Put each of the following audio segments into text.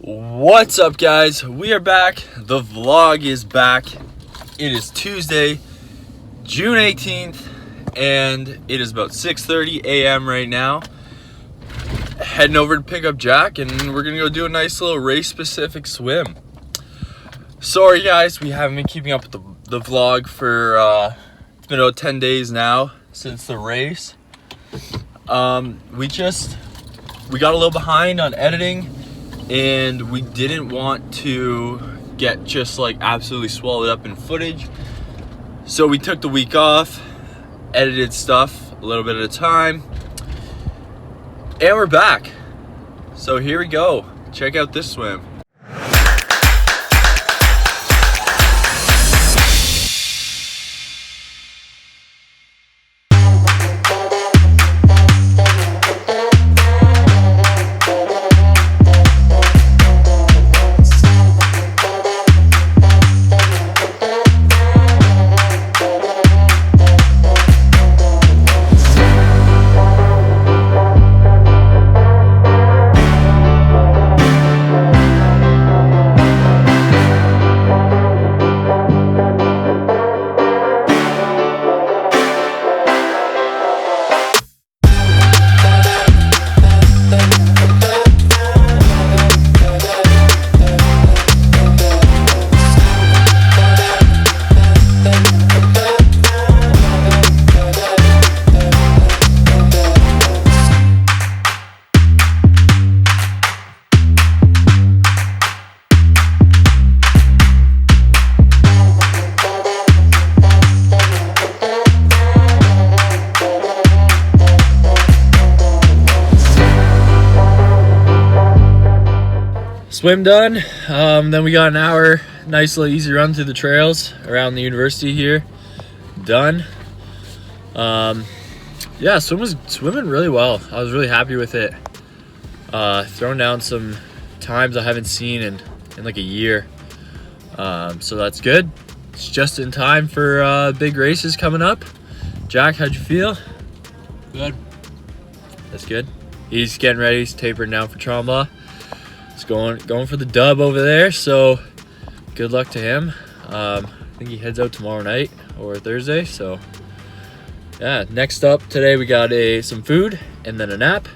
What's up, guys? We are back. The vlog is back. It is Tuesday, June 18th, and it is about 6:30 a.m. right now. Heading over to pick up Jack, and we're gonna go do a nice little race-specific swim. Sorry, guys, we haven't been keeping up with the vlog for it's been about 10 days now since the race. We got a little behind on editing, and we didn't want to get just like absolutely swallowed up in footage. So we took the week off, edited stuff a little bit at a time, and we're back. So here we go. Check out this swim. Swim done. Then we got an hour, nice little easy run through the trails around the university here. Done. Yeah, swim was swimming really well. I was really happy with it. Thrown down some times I haven't seen in like a year. So that's good. It's just in time for big races coming up. Jack, how'd you feel? Good. That's good. He's getting ready. He's tapering down for Tremblant. He's going for the dub over there, so good luck to him. I think he heads out tomorrow night or Thursday, so yeah. Next up today we got some food and then a nap,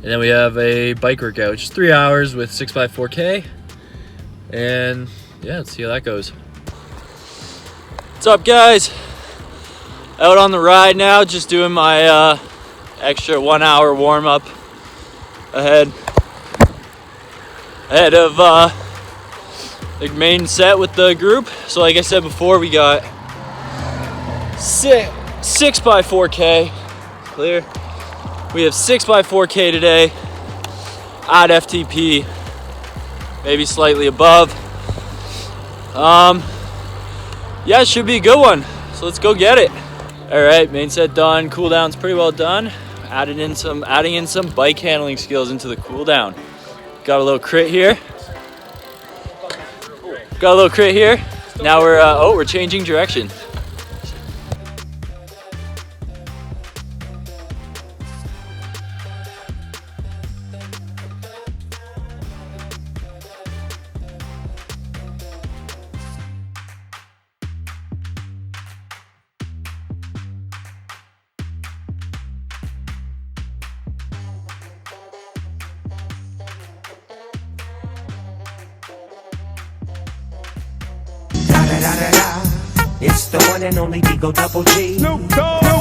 and then we have a bike workout, which is 3 hours with 6x4K, and yeah, let's see how that goes. What's up, guys? Out on the ride now, just doing my extra 1 hour warm-up ahead of the main set with the group. So like I said before, we got 6x4K clear. We have 6x4K today at FTP, maybe slightly above. Yeah, it should be a good one, so let's go get it. All right, main set done. Cool down's pretty well done. Adding in some bike handling skills into the cool down. Got a little crit here. Now we're changing direction. It's the one and only Digo Double G. Snoop Dogg.